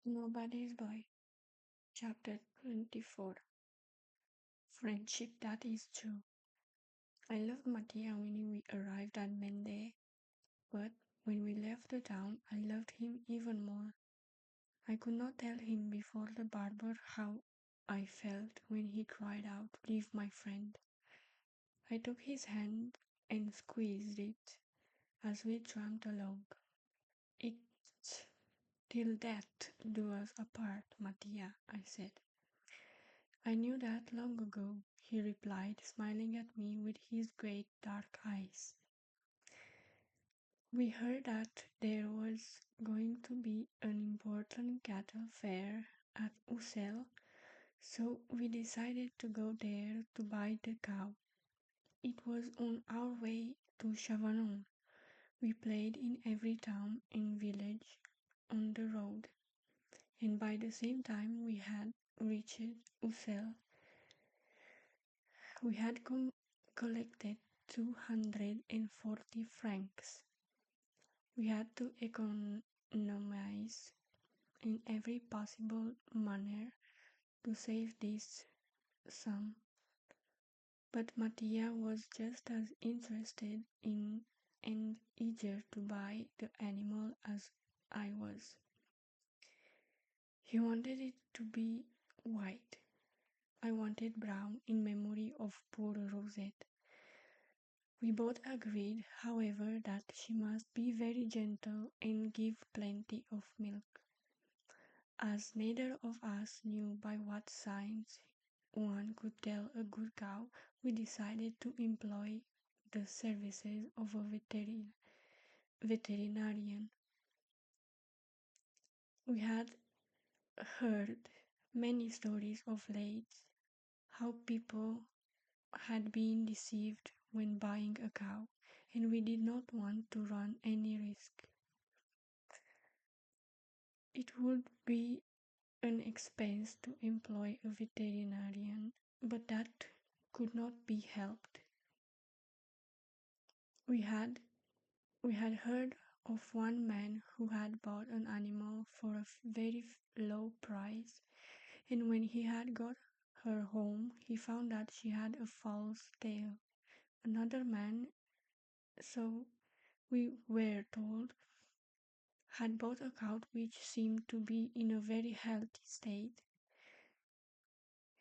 Nobody's Boy, Chapter 24. Friendship that is true. I loved Mattia when we arrived at Mende, but when we left the town, I loved him even more. I could not tell him before the barber how I felt when he cried out, "Leave my friend." I took his hand and squeezed it as we tramped along. "It's till death do us apart, Mattia," I said. "I knew that long ago," he replied, smiling at me with his great dark eyes. "We heard that there was going to be an important cattle fair at Ussel, so we decided to go there to buy the cow. It was on our way to Chavanon. We played in every town and village on the road, and by the same time we had reached Ussel, we had collected 240 francs. We had to economize in every possible manner to save this sum. But Mattia was just as interested in and eager to buy the animal as I was. He wanted it to be white. I wanted brown in memory of poor Rosette. We both agreed, however, that she must be very gentle and give plenty of milk. As neither of us knew by what signs one could tell a good cow, we decided to employ the services of a veterinarian. We had heard many stories of late how people had been deceived when buying a cow, and we did not want to run any risk. It would be an expense to employ a veterinarian, but that could not be helped. We had we had heard of one man who had bought an animal for a very low price, and when he had got her home, he found that she had a false tail. Another man, so we were told, had bought a cow which seemed to be in a very healthy state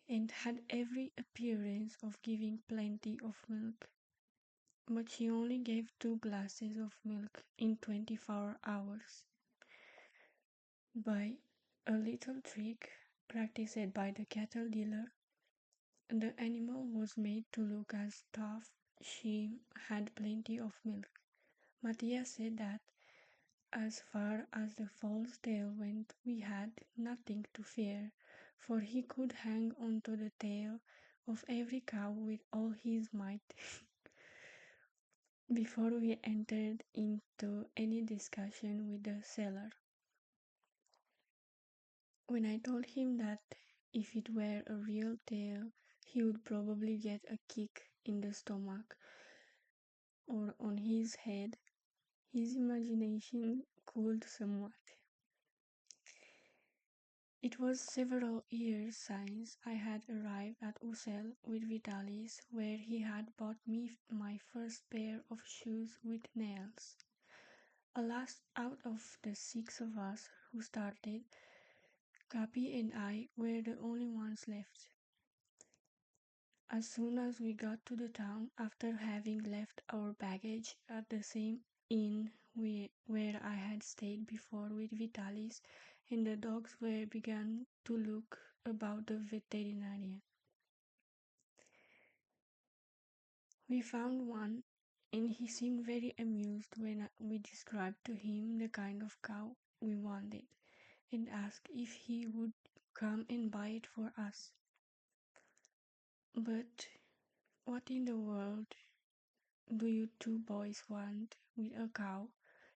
and had every appearance of giving plenty of milk. But she only gave 2 glasses of milk in 24 hours. By a little trick practiced by the cattle dealer, the animal was made to look as tough she had plenty of milk. Matthias said that as far as the false tail went, we had nothing to fear, for he could hang onto the tail of every cow with all his might. Before we entered into any discussion with the seller, when I told him that if it were a real tail, he would probably get a kick in the stomach or on his head, his imagination cooled somewhat. It was several years since I had arrived at Ussel with Vitalis, where he had bought me my first pair of shoes with nails. Alas, out of the 6 of us who started, Capi and I were the only ones left. As soon as we got to the town, after having left our baggage at the same inn where I had stayed before with Vitalis, and the dogs were began to look about the veterinarian, we found one, and he seemed very amused when we described to him the kind of cow we wanted, and asked if he would come and buy it for us. "But what in the world do you 2 boys want with a cow,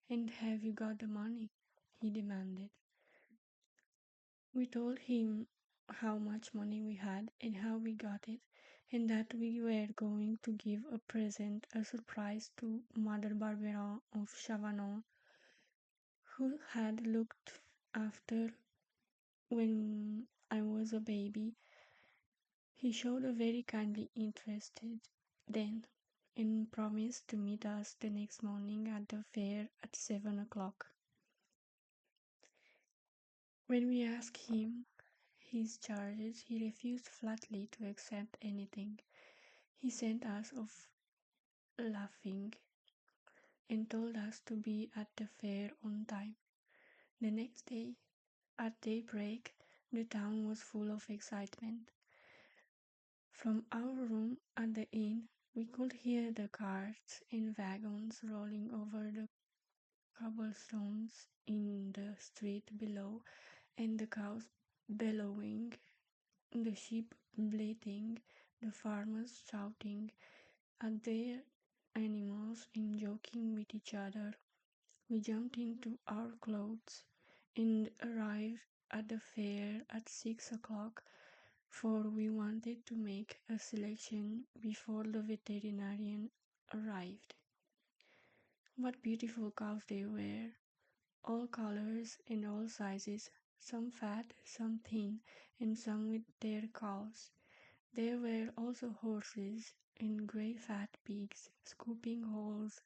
and have you got the money?" he demanded. We told him how much money we had and how we got it, and that we were going to give a present, a surprise to Mother Barberin of Chavanon, who had looked after When I was a baby, he showed a very kindly interested then and promised to meet us the next morning at the fair at 7 o'clock. When we asked him his charges, he refused flatly to accept anything. He sent us off laughing and told us to be at the fair on time. The next day, at daybreak, the town was full of excitement. From our room at the inn, we could hear the carts and wagons rolling over the cobblestones in the street below, and the cows bellowing, the sheep bleating, the farmers shouting at their animals and joking with each other. We jumped into our clothes and arrived at the fair at 6 o'clock, for we wanted to make a selection before the veterinarian arrived. What beautiful cows they were, all colors and all sizes, some fat, some thin, and some with their calves. There were also horses and great fat pigs scooping holes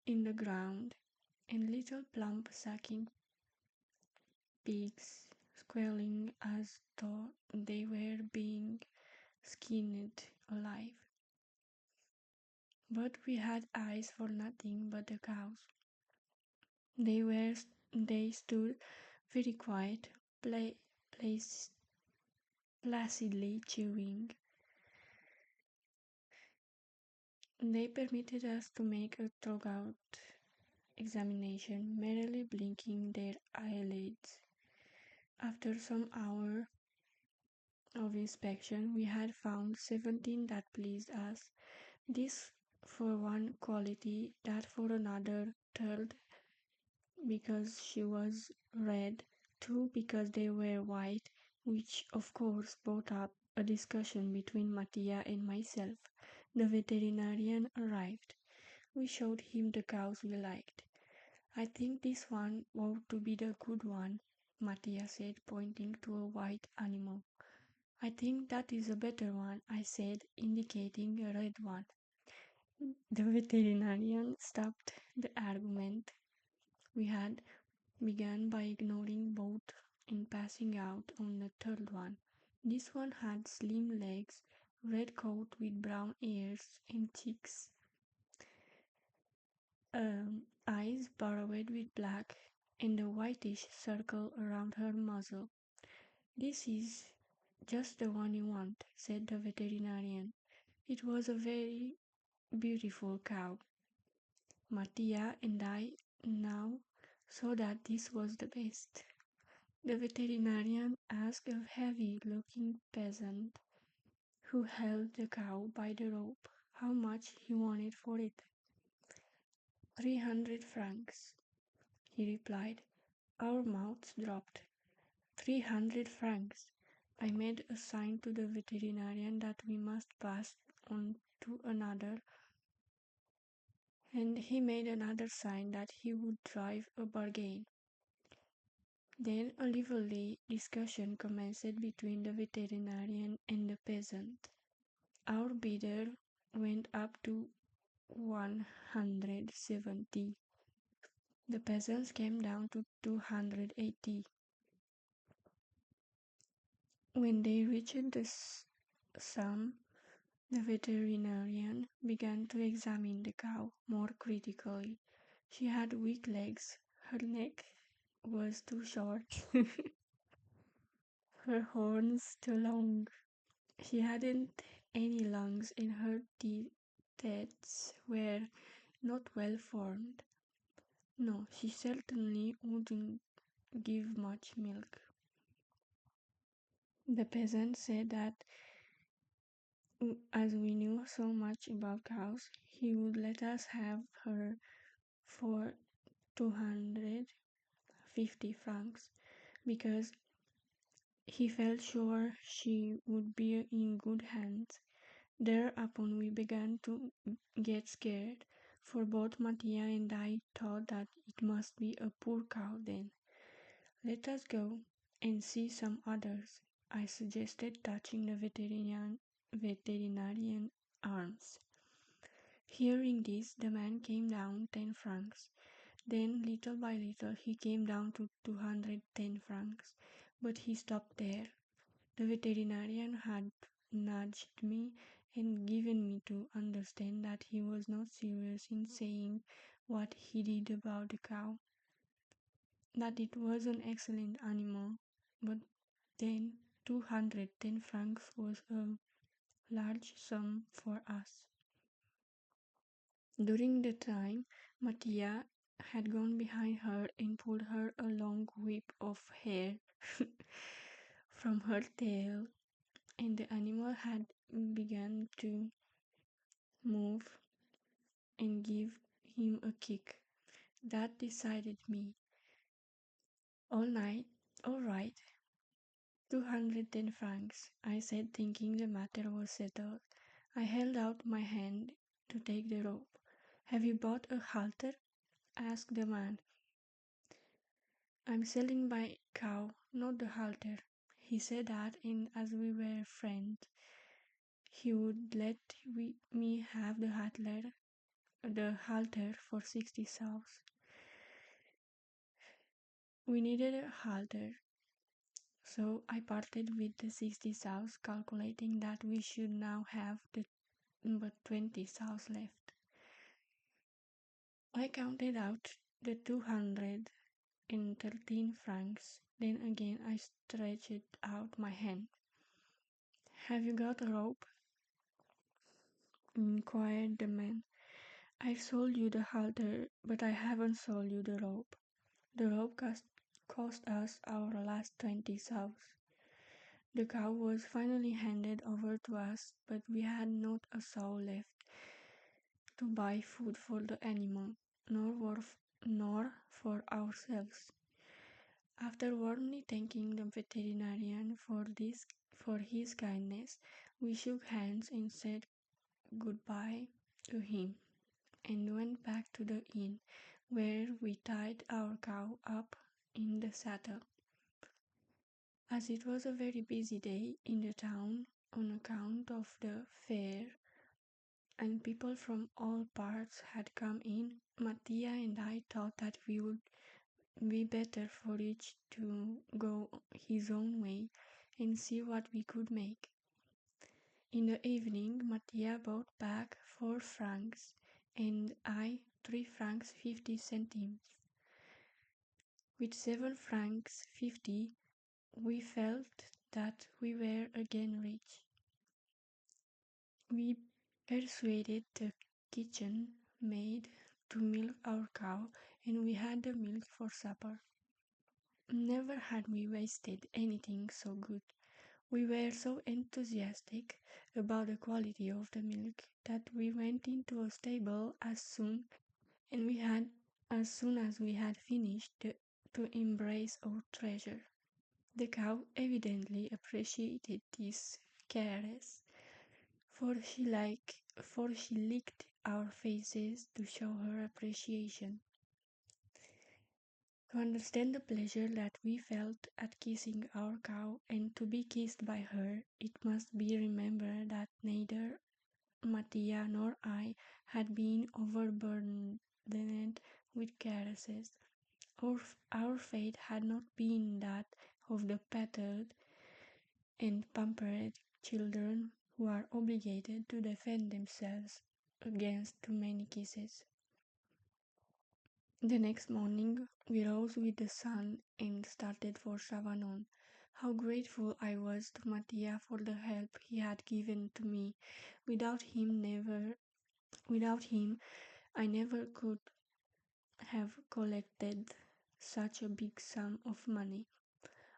in the ground, and little plump sucking pigs squealing as though they were being skinned alive. But we had eyes for nothing but the cows. They stood very quiet, placidly chewing. They permitted us to make a thorough examination, merely blinking their eyelids. After some hours of inspection, we had found 17 that pleased us. This for one quality, that for another, third because she was red, two because they were white, which of course brought up a discussion between Mattia and myself. The veterinarian arrived. We showed him the cows we liked. I think this one ought to be the good one, Mattia said, pointing to a white animal. I think that is a better one, I said, indicating a red one. The veterinarian stopped the argument we had began by ignoring both and passing out on the third one. This one had slim legs, red coat with brown ears and cheeks, eyes borrowed with black, and a whitish circle around her muzzle. This is just the one you want, said the veterinarian. It was a very beautiful cow. Mattia and I now saw that this was the best. The veterinarian asked a heavy-looking peasant who held the cow by the rope how much he wanted for it. 300 francs, he replied. Our mouths dropped. 300 francs. I made a sign to the veterinarian that we must pass on to another, and he made another sign that he would drive a bargain. Then a lively discussion commenced between the veterinarian and the peasant. Our bidder went up to 170. The peasants came down to 280. When they reached the sum, the veterinarian began to examine the cow more critically. She had weak legs, her neck was too short, her horns too long. She hadn't any lungs and her teats were not well formed. No, she certainly wouldn't give much milk. The peasant said that as we knew so much about cows, he would let us have her for 250 francs, because he felt sure she would be in good hands. Thereupon we began to get scared, for both Mattia and I thought that it must be a poor cow then. Let us go, and see some others," I suggested, touching the veterinarian arms. Hearing this, the man came down 10 francs. Then, little by little, he came down to 210 francs, but he stopped there. The veterinarian had nudged me and given me to understand that he was not serious in saying what he did about the cow, that it was an excellent animal, but then 210 francs was a large sum for us. During the time, Mattia had gone behind her and pulled her a long whip of hair from her tail, and the animal had begun to move and give him a kick. That decided me. All right, 210 francs, I said, thinking the matter was settled. I held out my hand to take the rope. "Have you bought a halter?" asked the man. "I'm selling my cow, not the halter." He said that, and as we were friends, he would let me have the halter for 60 sous. We needed a halter, so I parted with the 60 sous, calculating that we should now have but 20 sous left. I counted out the 213 francs. Then again I stretched out my hand. "Have you got a rope?" inquired the man. "I've sold you the halter, but I haven't sold you the rope. The rope cost us our last 20 sous. The cow was finally handed over to us, but we had not a sou left to buy food for the animal, nor for ourselves." After warmly thanking the veterinarian for his kindness, we shook hands and said goodbye to him, and went back to the inn, where we tied our cow up in the saddle. As it was a very busy day in the town on account of the fair, and people from all parts had come in, Mattia and I thought that we would be better for each to go his own way and see what we could make. In the evening, Mattia bought back 4 francs, and I 3 francs 50 centimes. With 7 francs 50, we felt that we were again rich. We persuaded the kitchen maid to milk our cow, and we had the milk for supper. Never had we wasted anything so good. We were so enthusiastic about the quality of the milk that we went into a stable as soon as we had finished to embrace our treasure. The cow evidently appreciated this caress, for she licked our faces to show her appreciation. To understand the pleasure that we felt at kissing our cow and to be kissed by her, it must be remembered that neither Mattia nor I had been overburdened with caresses. Our fate had not been that of the petted and pampered children who are obligated to defend themselves against too many kisses. The next morning we rose with the sun and started for Chavanon. How grateful I was to Mattia for the help he had given to me. Without him I never could have collected such a big sum of money.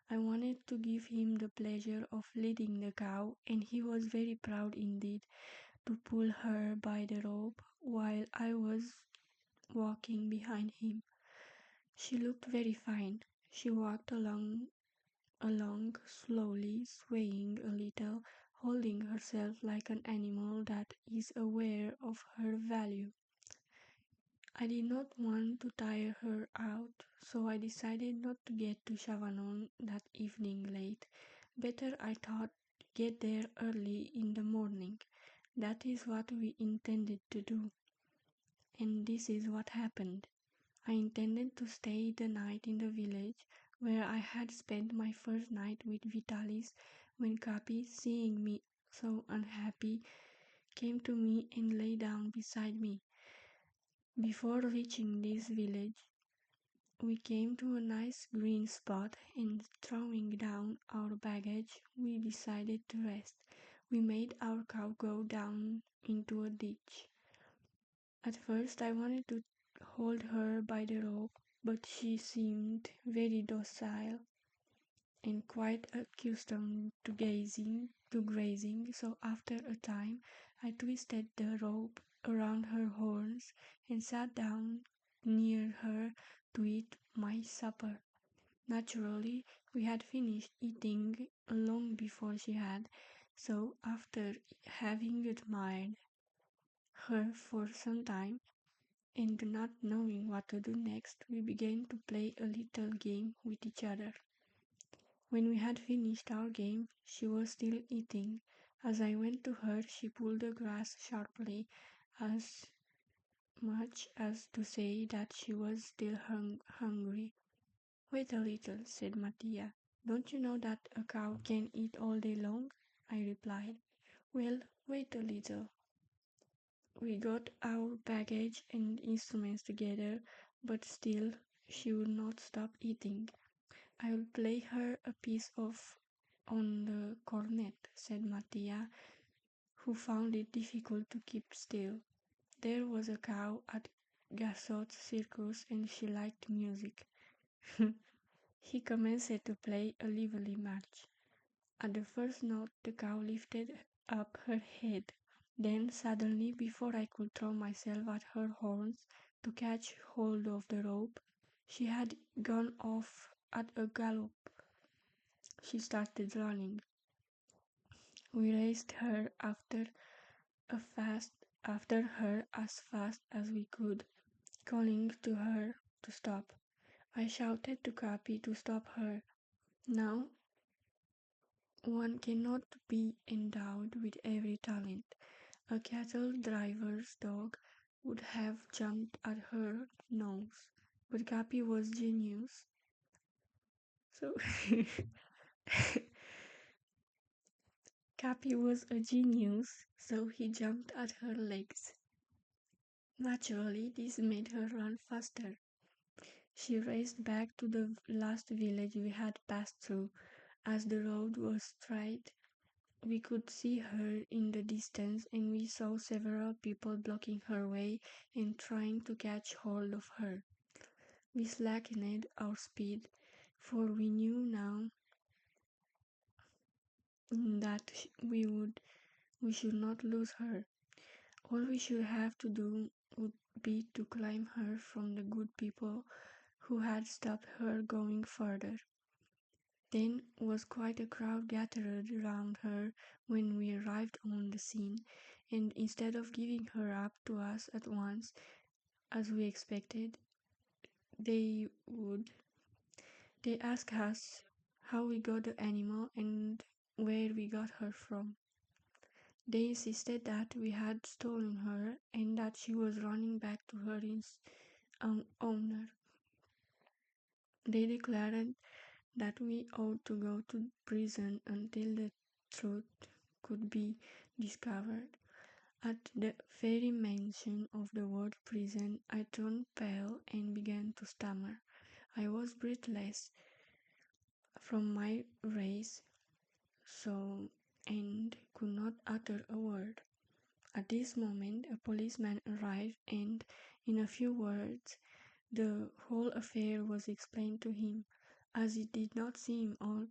I wanted to give him the pleasure of leading the cow, and he was very proud indeed to pull her by the rope while I was walking behind him. She looked very fine. She walked along slowly, swaying a little, holding herself like an animal that is aware of her value. I did not want to tire her out, so I decided not to get to Chavanon that evening late. Better, I thought, get there early in the morning. That is what we intended to do. And this is what happened. I intended to stay the night in the village where I had spent my first night with Vitalis when Capi, seeing me so unhappy, came to me and lay down beside me. Before reaching this village, we came to a nice green spot and throwing down our baggage, we decided to rest. We made our cow go down into a ditch. At first I wanted to hold her by the rope, but she seemed very docile and quite accustomed to grazing, so after a time I twisted the rope around her horns and sat down near her to eat my supper. Naturally, we had finished eating long before she had, so after having admired her for some time, and not knowing what to do next, we began to play a little game with each other. When we had finished our game, she was still eating. As I went to her, she pulled the grass sharply, as much as to say that she was still hungry. Wait a little, said Mattia. Don't you know that a cow can eat all day long? I replied. Well, wait a little. We got our baggage and instruments together, but still she would not stop eating. I will play her a piece of on the cornet, said Mattia, who found it difficult to keep still. There was a cow at Gassot's circus and she liked music. He commenced to play a lively march. At the first note the cow lifted up her head. Then suddenly, before I could throw myself at her horns to catch hold of the rope, she had gone off at a gallop. She started running. We raced her after her as fast as we could, calling to her to stop. I shouted to Capi to stop her. Now, one cannot be endowed with every talent. A cattle driver's dog would have jumped at her nose, but Capi was genius. So Capi was a genius, so he jumped at her legs. Naturally, this made her run faster. She raced back to the last village we had passed through. As the road was straight, we could see her in the distance, and we saw several people blocking her way and trying to catch hold of her. We slackened our speed, for we knew now that we should not lose her. All we should have to do would be to claim her from the good people who had stopped her going further. Then was quite a crowd gathered around her when we arrived on the scene, and instead of giving her up to us at once, as we expected they would, they asked us how we got the animal and where we got her from. They insisted that we had stolen her and that she was running back to her owner. They declared that we ought to go to prison until the truth could be discovered. At the very mention of the word prison, I turned pale and began to stammer. I was breathless from my race, so and could not utter a word. At this moment, a policeman arrived, and in a few words, the whole affair was explained to him. As it did not seem all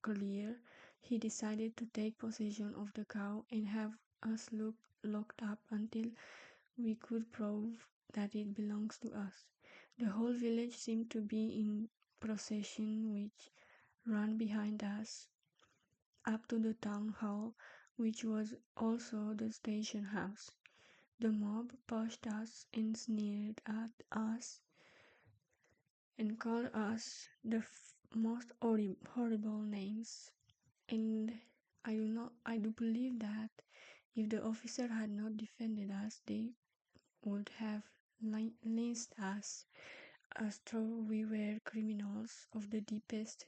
clear, he decided to take possession of the cow and have us locked up until we could prove that it belongs to us. The whole village seemed to be in procession, which ran behind us up to the town hall, which was also the station house. The mob pushed us and sneered at us and called us the most horrible names. And I do believe that if the officer had not defended us, they would have lynched us as though we were criminals of the deepest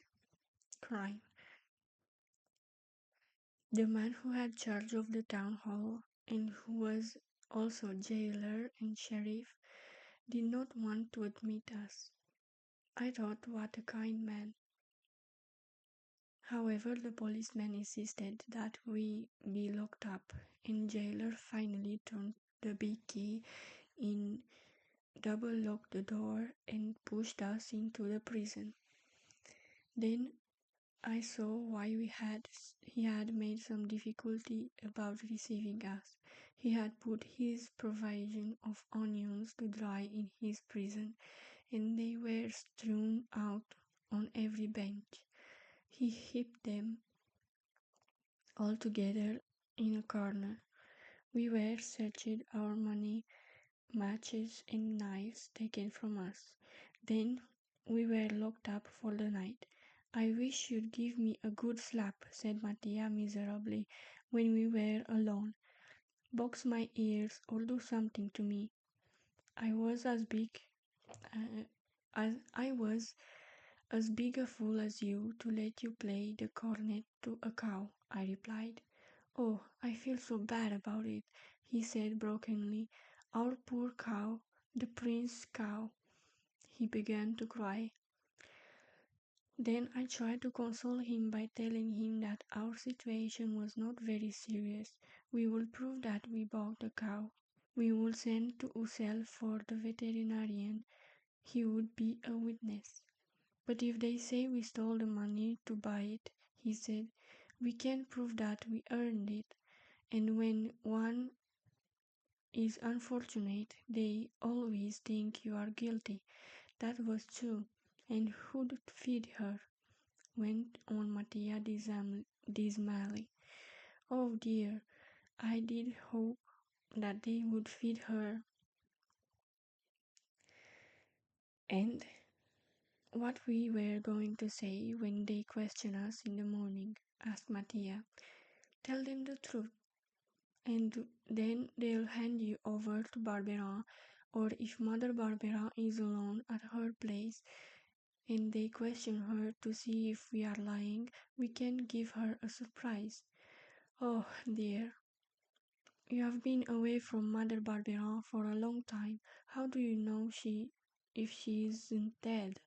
crime. The man who had charge of the town hall and who was also jailer and sheriff did not want to admit us. I thought, what a kind man. However, the policeman insisted that we be locked up, and jailer finally turned the big key in, double locked the door, and pushed us into the prison. Then I saw why he had made some difficulty about receiving us. He had put his provision of onions to dry in his prison, and they were strewn out on every bench. He heaped them all together in a corner. We were searched, our money, matches, and knives taken from us. Then we were locked up for the night. I wish you'd give me a good slap, said Mattia miserably, when we were alone. Box my ears or do something to me. I was as big a fool as you to let you play the cornet to a cow, I replied. Oh, I feel so bad about it, he said brokenly. Our poor cow, the prince's cow. He began to cry. Then I tried to console him by telling him that our situation was not very serious. We would prove that we bought the cow. We would send to Ussel for the veterinarian. He would be a witness. But if they say we stole the money to buy it, he said, we can prove that we earned it. And when one is unfortunate, they always think you are guilty. That was true. And who'd feed her? Went on Mattia dismally. Oh dear, I did hope that they would feed her. And what we were going to say when they question us in the morning, asked Mattia. Tell them the truth, and then they'll hand you over to Barberin, or if Mother Barberin is alone at her place, and they question her to see if we are lying, we can give her a surprise. Oh dear, you have been away from Mother Barberin for a long time. How do you know if she isn't dead?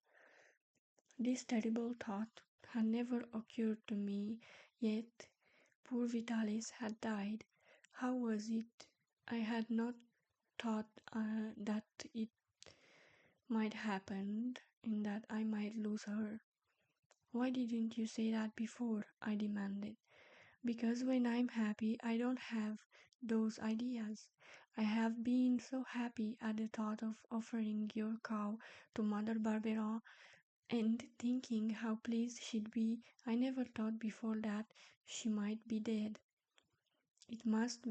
This terrible thought had never occurred to me, yet poor Vitalis had died. How was it? I had not thought that it might happen and that I might lose her. Why didn't you say that before? I demanded. Because when I'm happy, I don't have those ideas. I have been so happy at the thought of offering your cow to Mother Barberin and thinking how pleased she'd be. I never thought before that she might be dead. It must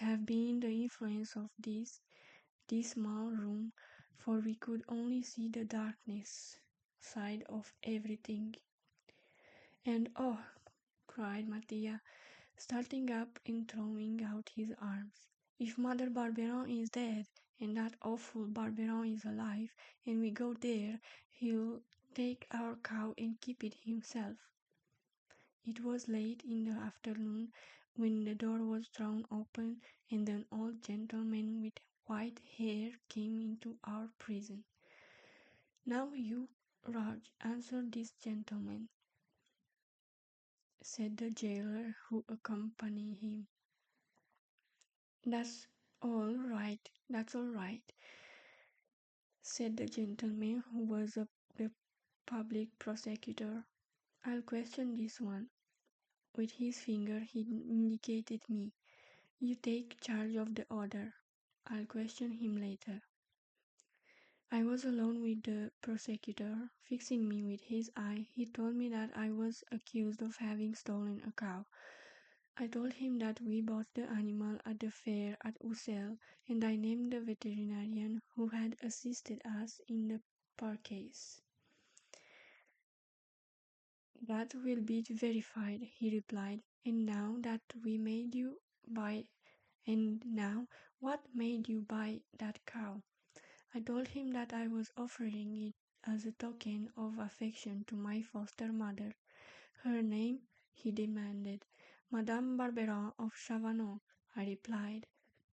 have been the influence of this small room, for we could only see the darkness side of everything. And oh, cried Mattia, starting up and throwing out his arms. If Mother Barberin is dead, and that awful Barberin is alive, and we go there, he'll take our cow and keep it himself. It was late in the afternoon when the door was thrown open and an old gentleman with white hair came into our prison. Now you, Raj, answer this gentleman, said the jailer who accompanied him. That's that's all right, said the gentleman who was the public prosecutor. I'll question this one. With his finger he indicated me. You take charge of the other. I'll question him later. I was alone with the prosecutor. Fixing me with his eye, he told me that I was accused of having stolen a cow. I told him that we bought the animal at the fair at Ussel, and I named the veterinarian who had assisted us in the purchase. That will be verified, he replied, and now that we made you buy and now what made you buy that cow? I told him that I was offering it as a token of affection to my foster mother. Her name, he demanded. Madame Barberin of Chavannes, I replied,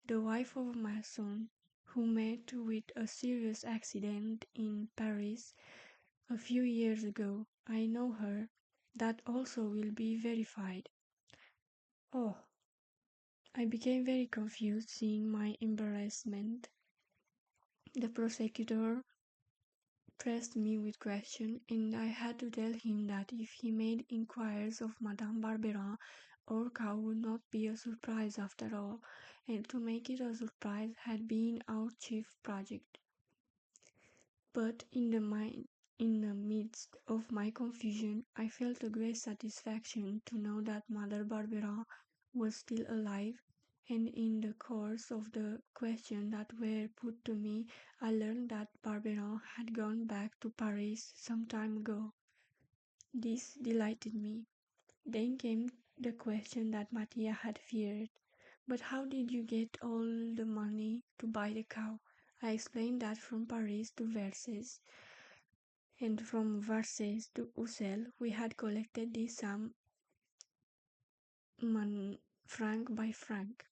the wife of a mason who met with a serious accident in Paris a few years ago. I know her. That also will be verified. Oh, I became very confused seeing my embarrassment. The prosecutor pressed me with questions, and I had to tell him that if he made inquiries of Madame Barberin, our cow would not be a surprise after all, and to make it a surprise had been our chief project. But in the midst of my confusion, I felt a great satisfaction to know that Mother Barbara was still alive, and in the course of the questions that were put to me, I learned that Barbara had gone back to Paris some time ago. This delighted me. Then came the question that Mattia had feared. But how did you get all the money to buy the cow? I explained that from Paris to Versailles and from Versailles to Ussel we had collected this sum franc by franc.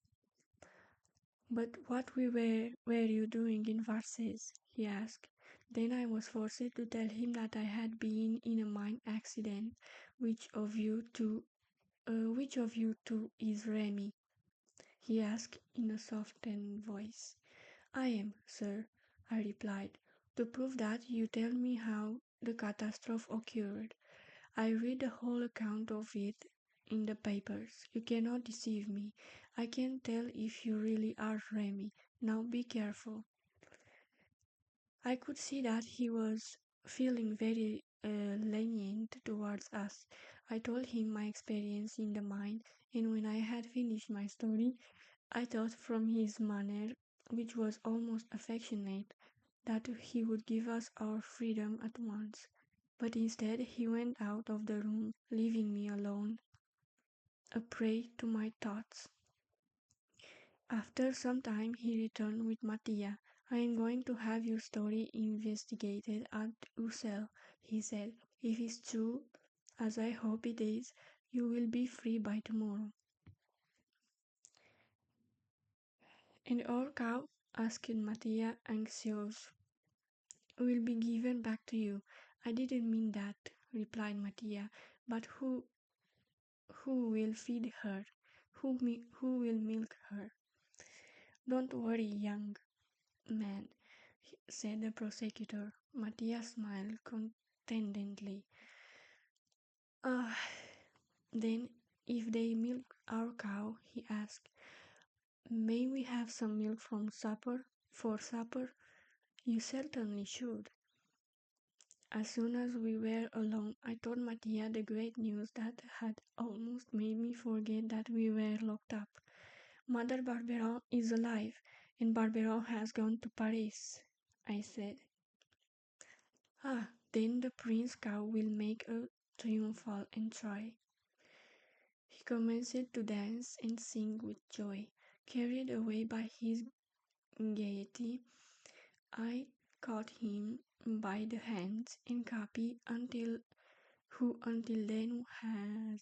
But what were you doing in Versailles? He asked. Then I was forced to tell him that I had been in a mine accident. Which of you two is Rémi? He asked in a softened voice. I am, sir, I replied. To prove that, you tell me how the catastrophe occurred. I read the whole account of it in the papers. You cannot deceive me. I can tell if you really are Rémi. Now be careful. I could see that he was feeling very lenient towards us. I told him my experience in the mine, and when I had finished my story, I thought from his manner, which was almost affectionate, that he would give us our freedom at once. But instead he went out of the room, leaving me alone, a prey to my thoughts. After some time he returned with Mattia. I am going to have your story investigated at Ussel, he said. If it's true, as I hope it is, you will be free by tomorrow. And our cow? Asked Mattia, anxious. Will be given back to you. I didn't mean that, replied Mattia. But who will feed her? Who will milk her? Don't worry, young man, said the prosecutor. Mattia smiled contentedly. Ah, then if they milk our cow, he asked, may we have some milk for supper? You certainly should. As soon as we were alone, I told Mattia the great news that had almost made me forget that we were locked up. Mother Barberin is alive, and Barberin has gone to Paris, I said. Ah, then the prince cow will make a triumphal entry. He commenced to dance and sing with joy. Carried away by his gaiety, I caught him by the hands, and Capi, who until then had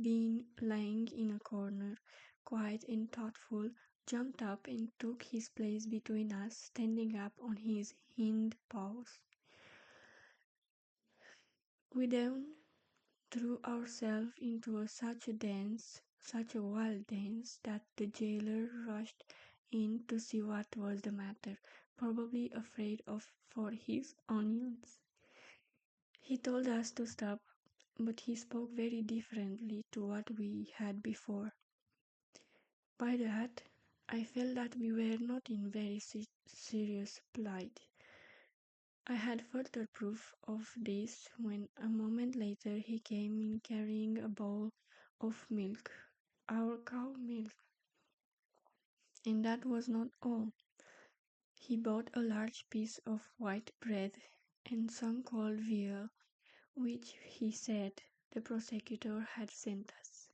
been lying in a corner, quiet and thoughtful, jumped up and took his place between us, standing up on his hind paws. We then threw ourselves into such a wild dance, that the jailer rushed in to see what was the matter, probably afraid for his onions. He told us to stop, but he spoke very differently to what we had before. By that, I felt that we were not in very serious plight. I had further proof of this when a moment later he came in carrying a bowl of milk. our cow milk. And that was not all. He bought a large piece of white bread and some cold veal, which he said the prosecutor had sent us.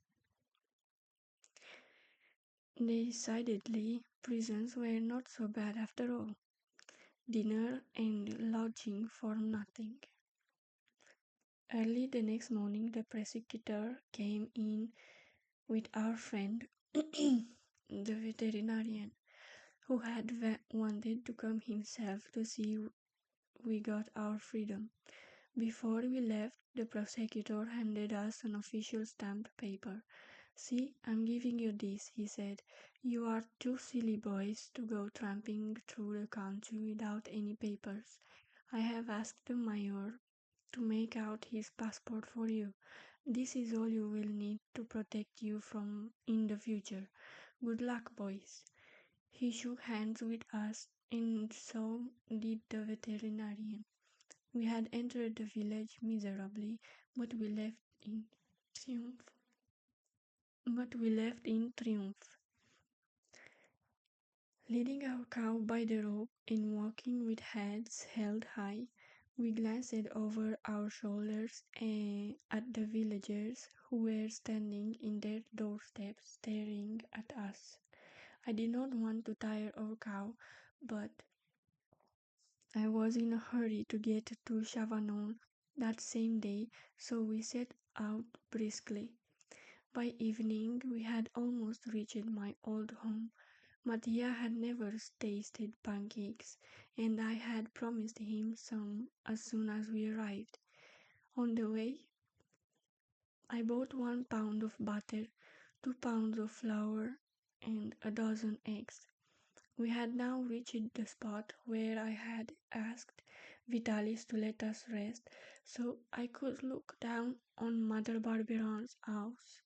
Decidedly, prisons were not so bad after all. Dinner and lodging for nothing. Early the next morning, the prosecutor came in with our friend, the veterinarian, who had wanted to come himself to see we got our freedom. Before we left, the prosecutor handed us an official stamped paper. "See, I'm giving you this," he said. "You are two silly boys to go tramping through the country without any papers. I have asked the mayor to make out his passport for you. This is all you will need to protect you from in the future. Good luck, boys." He shook hands with us, and so did the veterinarian. We had entered the village miserably, but we left in triumph. Leading our cow by the rope and walking with heads held high, we glanced over our shoulders at the villagers who were standing in their doorsteps staring at us. I did not want to tire our cow, but I was in a hurry to get to Chavanon that same day, so we set out briskly. By evening, we had almost reached my old home. Mattia had never tasted pancakes, and I had promised him some as soon as we arrived. On the way, I bought 1 pound of butter, 2 pounds of flour, and a dozen eggs. We had now reached the spot where I had asked Vitalis to let us rest, so I could look down on Mother Barberin's house.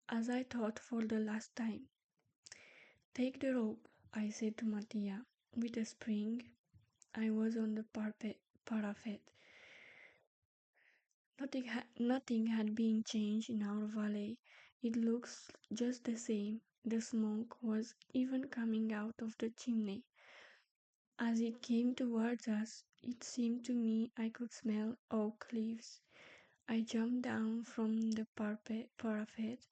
As I thought for the last time, "Take the rope," I said to Mattia. With a spring, I was on the parapet. Nothing had been changed in our valley. It looks just the same. The smoke was even coming out of the chimney. As it came towards us, it seemed to me I could smell oak leaves. I jumped down from the parapet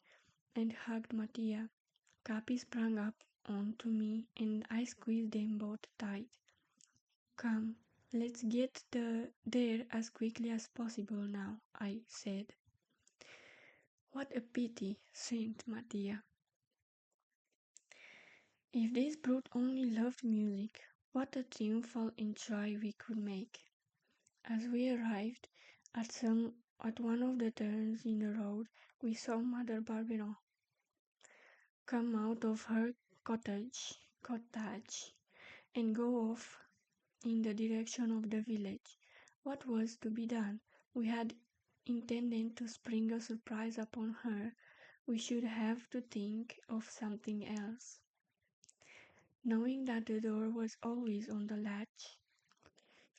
and hugged Mattia. Capi sprang up onto me and I squeezed them both tight. "Come, let's get there as quickly as possible now," I said. "What a pity," said Mattia. "If this brute only loved music, what a triumphal entry we could make." As we arrived at one of the turns in the road, we saw Mother Barberin come out of her cottage and go off in the direction of the village. What was to be done? We had intended to spring a surprise upon her. We should have to think of something else. Knowing that the door was always on the latch,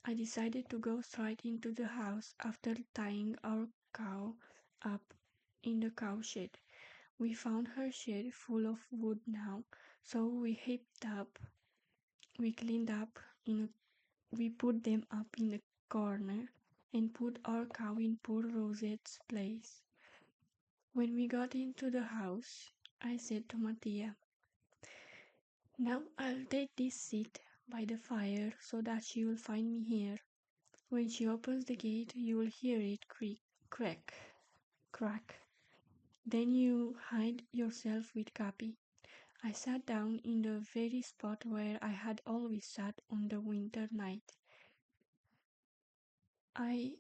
I decided to go straight into the house after tying our cow up in the cowshed. We found her shed full of wood now, so we cleaned up we put them up in a corner and put our cow in poor Rosette's place. When we got into the house, I said to Mattia, "Now I'll take this seat by the fire so that she will find me here. When she opens the gate, you will hear it creak, crack, crack. Then you hide yourself with Capi." I sat down in the very spot where I had always sat on the winter night. I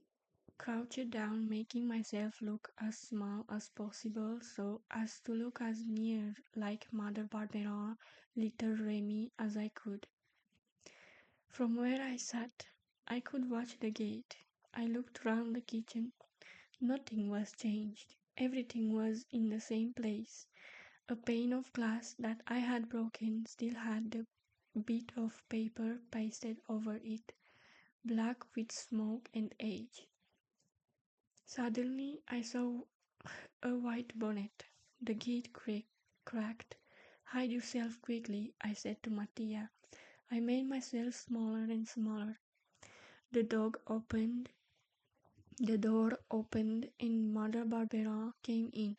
crouched down, making myself look as small as possible so as to look as near like Mother Barbera, little Rémi as I could. From where I sat, I could watch the gate. I looked round the kitchen. Nothing was changed. Everything was in the same place. A pane of glass that I had broken still had the bit of paper pasted over it, black with smoke and age. Suddenly I saw a white bonnet. The gate cracked. "Hide yourself quickly," I said to Mattia. I made myself smaller and smaller. The door opened and Mother Barbara came in.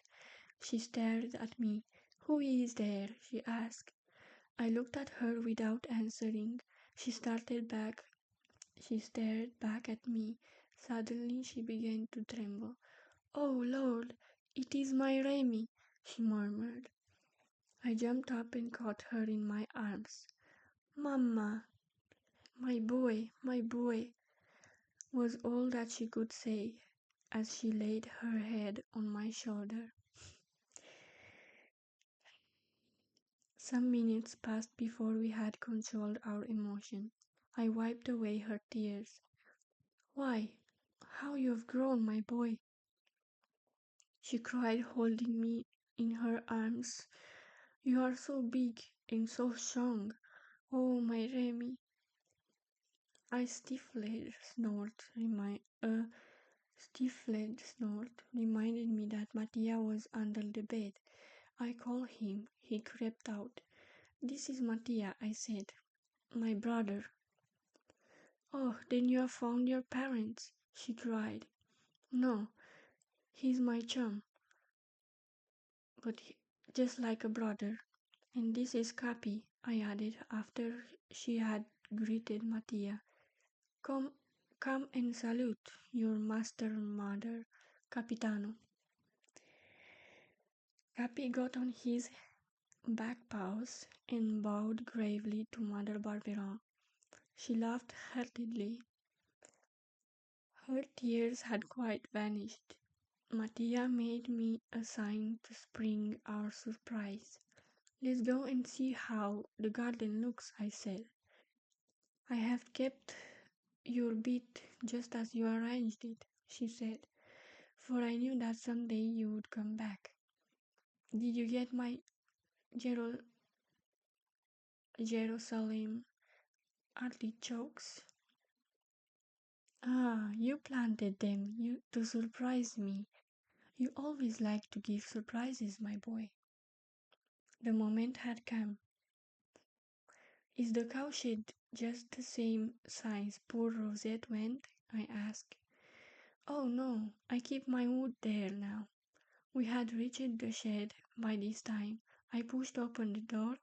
She stared at me. "Who is there?" she asked. I looked at her without answering. She stared back at me. Suddenly she began to tremble. "Oh, Lord, it is my Rémi," she murmured. I jumped up and caught her in my arms. "Mamma, my boy," was all that she could say as she laid her head on my shoulder. Some minutes passed before we had controlled our emotion. I wiped away her tears. "Why, how you have grown, my boy!" she cried, holding me in her arms. "You are so big and so strong. Oh, my Rémi!" A stifled snort reminded me that Mattia was under the bed. I called him. He crept out. "This is Mattia," I said. "My brother." "Oh, then you have found your parents," she cried. "No, he's my chum, but just like a brother. And this is Capi," I added after she had greeted Mattia. Come and salute your master and mother, Capitano." Capi got on his back paws and bowed gravely to Mother Barbera. She laughed heartily. Her tears had quite vanished. Mattia made me a sign to spring our surprise. "Let's go and see how the garden looks," I said. "I have kept your bit just as you arranged it," she said, "for I knew that someday you would come back. Did you get my Jerusalem artichokes?" "Ah, you planted them to surprise me. You always like to give surprises, my boy." The moment had come. "Is the cowshed just the same size poor Rosette went?" I asked. "Oh no, I keep my wood there now." We had reached the shed by this time. I pushed open the door,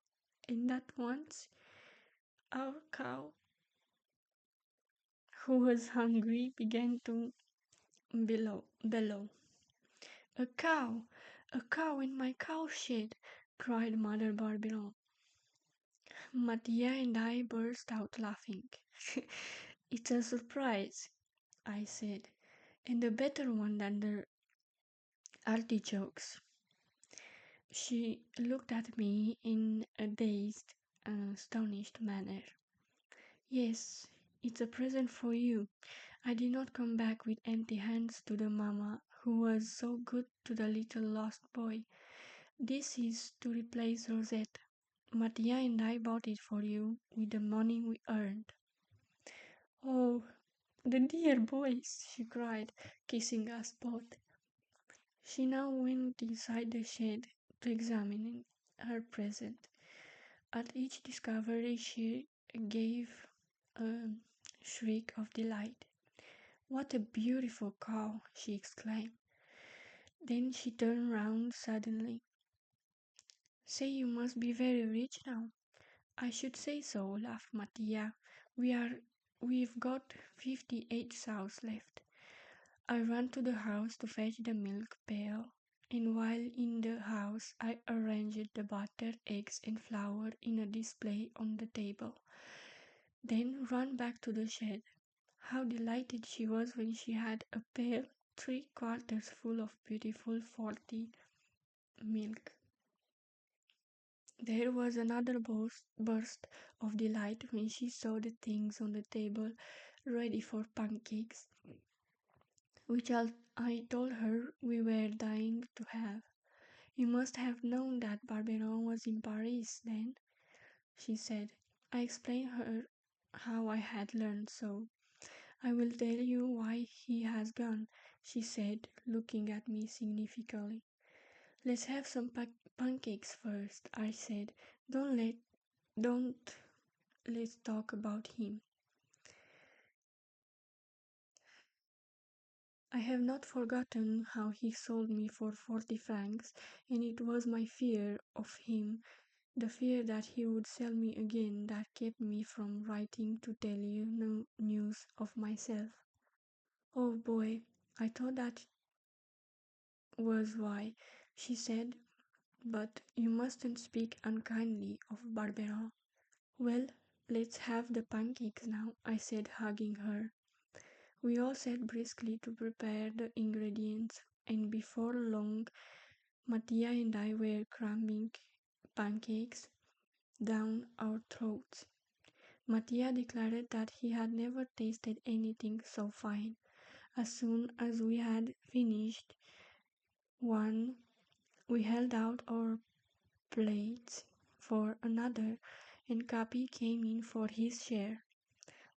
and at once our cow, who was hungry, began to bellow. "A cow! A cow in my cowshed!" cried Mother Barberon. Mattia and I burst out laughing. "It's a surprise," I said, "and a better one than the artichokes." She looked at me in a dazed, astonished manner. "Yes, it's a present for you. I did not come back with empty hands to the mamma who was so good to the little lost boy. This is to replace Rosette. Mattia and I bought it for you with the money we earned." "Oh, the dear boys!" she cried, kissing us both. She now went inside the shed to examine her present. At each discovery she gave a shriek of delight. "What a beautiful cow!" she exclaimed. Then she turned round suddenly. "Say, you must be very rich now." "I should say so," laughed Mattia. We've got 58 sows left." I ran to the house to fetch the milk pail, and while in the house I arranged the butter, eggs, and flour in a display on the table, then ran back to the shed. How delighted she was when she had a pail 3/4 full of beautiful faulty milk. There was another burst of delight when she saw the things on the table ready for pancakes, which I told her we were dying to have. "You must have known that Barberon was in Paris, then," she said. I explained her how I had learned so. "I will tell you why he has gone," she said, looking at me significantly. Let's have some pancakes first, I said. Don't let's talk about him. I have not forgotten how he sold me for 40 francs, and it was my fear of him, the fear that he would sell me again, that kept me from writing to tell you no news of myself. Oh boy, I thought that was why, she said, but you mustn't speak unkindly of Barbara. Well, let's have the pancakes now, I said, hugging her. We all sat briskly to prepare the ingredients, and before long, Mattia and I were cramming pancakes down our throats. Mattia declared that he had never tasted anything so fine. As soon as we had finished one, we held out our plates for another, and Capi came in for his share.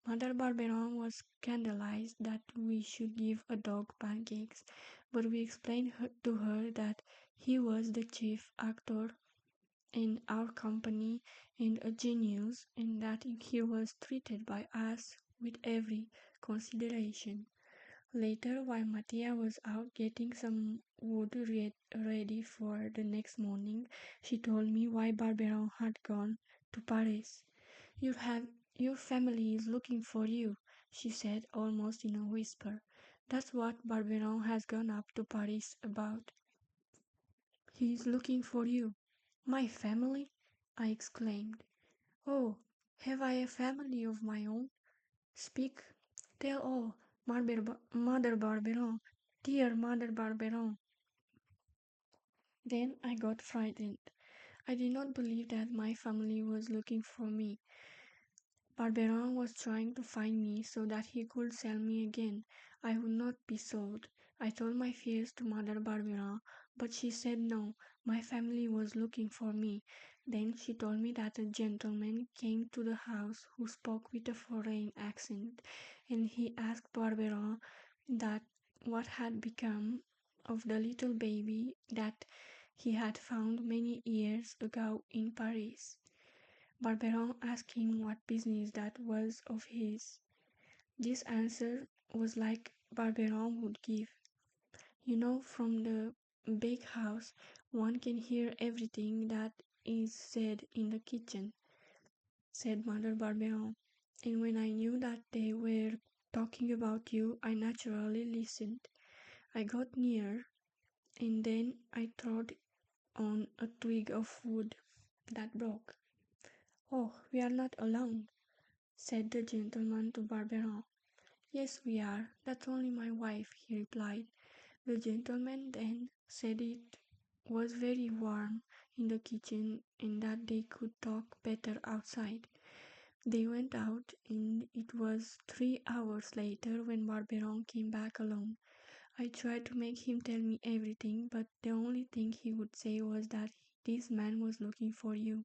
Mother Barberin was scandalized that we should give a dog pancakes, but we explained to her that he was the chief actor in our company and a genius, and that he was treated by us with every consideration. Later, while Mattia was out getting some wood ready for the next morning, she told me why Barberin had gone to Paris. You have your family is looking for you, she said almost in a whisper. That's what Barberin has gone up to Paris about. He is looking for you. My family? I exclaimed. Oh, have I a family of my own? Speak, tell all, Mother Barberin, dear Mother Barberin. Then I got frightened. I did not believe that my family was looking for me. Barberin was trying to find me so that he could sell me again. I would not be sold. I told my fears to Mother Barberin, but she said no, my family was looking for me. Then she told me that a gentleman came to the house who spoke with a foreign accent, and he asked Barberin that what had become of the little baby that he had found many years ago in Paris. Barberin asked him what business that was of his. This answer was like Barberin would give. You know, from the bake house, one can hear everything that is said in the kitchen, said Mother Barberin. And when I knew that they were talking about you, I naturally listened. I got near, and then I trod on a twig of wood that broke. Oh, we are not alone, said the gentleman to Barberin. Yes, we are. That's only my wife, he replied. The gentleman then said it was very warm in the kitchen and that they could talk better outside. They went out, and it was 3 hours later when Barberin came back alone. I tried to make him tell me everything, but the only thing he would say was that this man was looking for you,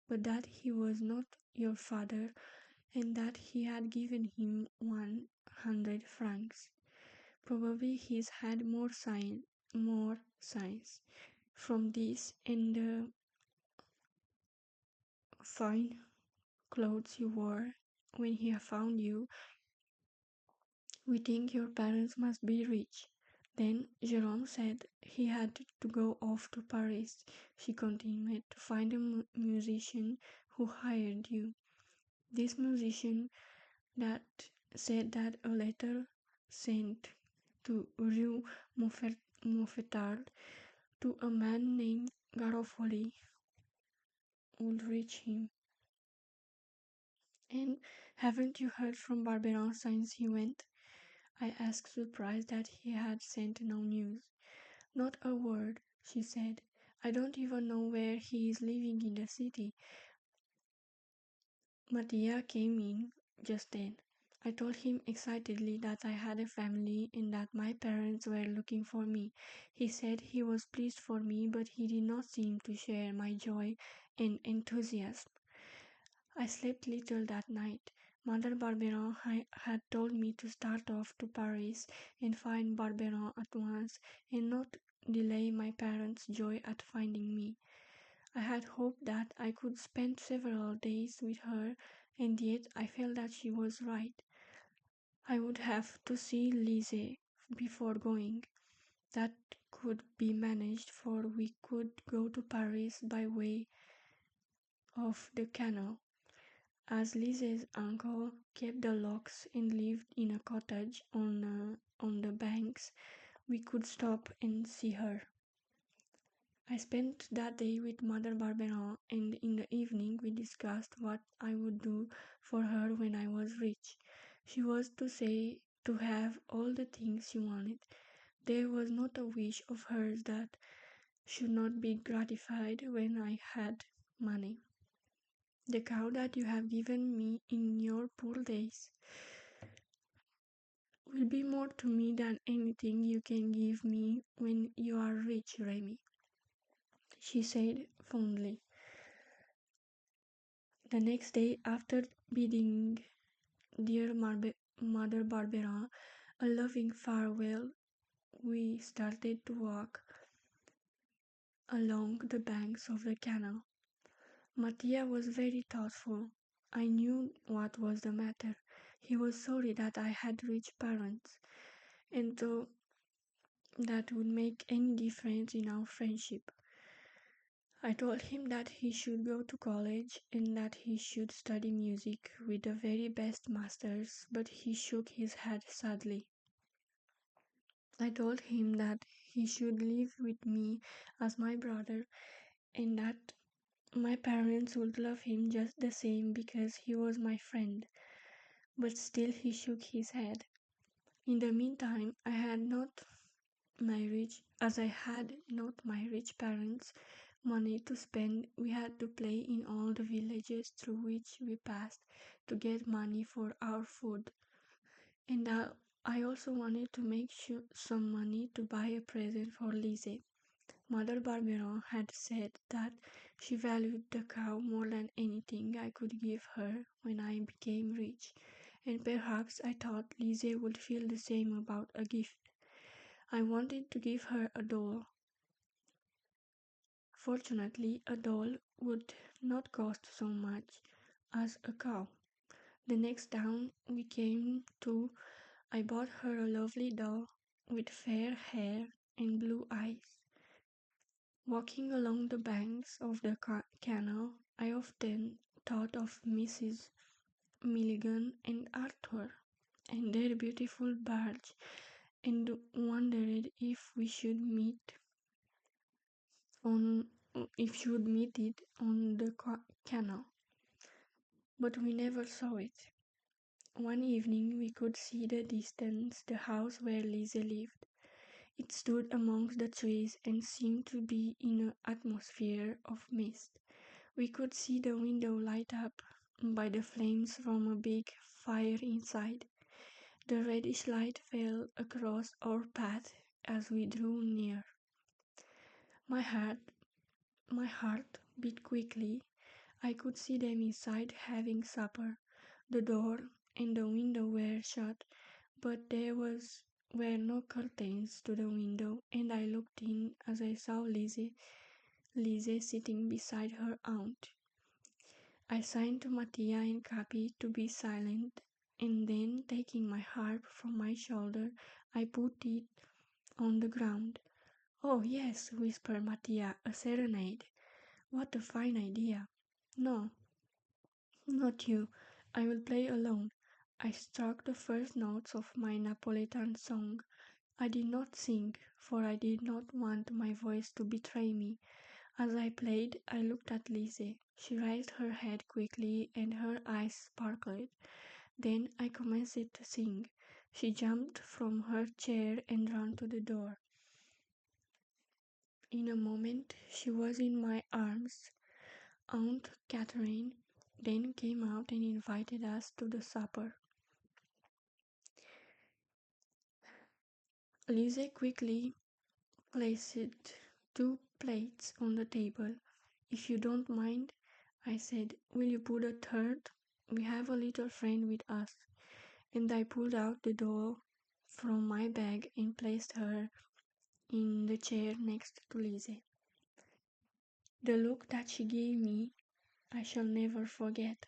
but that he was not your father, and that he had given him 100 francs. Probably he's had more signs from this and the fine clothes you wore when he found you. We think your parents must be rich. Then Jerome said he had to go off to Paris, she continued, to find a musician who hired you. This musician that said that a letter sent to Rue Mouffetard to a man named Garofoli would reach him. And haven't you heard from Barberin since he went? I asked, surprised that he had sent no news. Not a word, she said. I don't even know where he is living in the city. Mattia came in just then. I told him excitedly that I had a family and that my parents were looking for me. He said he was pleased for me, but he did not seem to share my joy and enthusiasm. I slept little that night. Mother Barberin had told me to start off to Paris and find Barberin at once and not delay my parents' joy at finding me. I had hoped that I could spend several days with her, and yet I felt that she was right. I would have to see Lise before going. That could be managed, for we could go to Paris by way of the canal. As Lise's uncle kept the locks and lived in a cottage on the banks, we could stop and see her. I spent that day with Mother Barberin, and in the evening we discussed what I would do for her when I was rich. She was to say to have all the things she wanted. There was not a wish of hers that should not be gratified when I had money. The cow that you have given me in your poor days will be more to me than anything you can give me when you are rich, Rémi, she said fondly. The next day, after bidding dear Mother Barbara a loving farewell, we started to walk along the banks of the canal. Mattia was very thoughtful. I knew what was the matter. He was sorry that I had rich parents, and though that would make any difference in our friendship. I told him that he should go to college and that he should study music with the very best masters, but he shook his head sadly. I told him that he should live with me as my brother and that my parents would love him just the same because he was my friend, but still he shook his head. In the meantime, I had not my rich parents' money to spend. We had to play in all the villages through which we passed to get money for our food. And I also wanted to make some money to buy a present for Lise. Mother Barberin had said that she valued the cow more than anything I could give her when I became rich, and perhaps I thought Lise would feel the same about a gift. I wanted to give her a doll. Fortunately, a doll would not cost so much as a cow. The next town we came to, I bought her a lovely doll with fair hair and blue eyes. Walking along the banks of the canal, I often thought of Mrs. Milligan and Arthur and their beautiful barge, and wondered on if she would meet it on the canal. But we never saw it. One evening we could see the distance the house where Lise lived. It stood amongst the trees and seemed to be in an atmosphere of mist. We could see the window light up by the flames from a big fire inside. The reddish light fell across our path as we drew near. My heart My heart beat quickly. I could see them inside having supper. The door and the window were shut, but were no curtains to the window, and I looked in as I saw Lise sitting beside her aunt. I signed to Mattia and Capi to be silent, and then, taking my harp from my shoulder, I put it on the ground. "Oh, yes," whispered Mattia, "a serenade. What a fine idea!" "No, not you. I will play alone." I struck the first notes of my Napolitan song. I did not sing, for I did not want my voice to betray me. As I played, I looked at Lise. She raised her head quickly and her eyes sparkled. Then I commenced to sing. She jumped from her chair and ran to the door. In a moment she was in my arms. Aunt Catherine then came out and invited us to the supper. Lise quickly placed 2 plates on the table. "If you don't mind," I said, "will you put a third? We have a little friend with us." And I pulled out the doll from my bag and placed her in the chair next to Lizzie. The look that she gave me I shall never forget.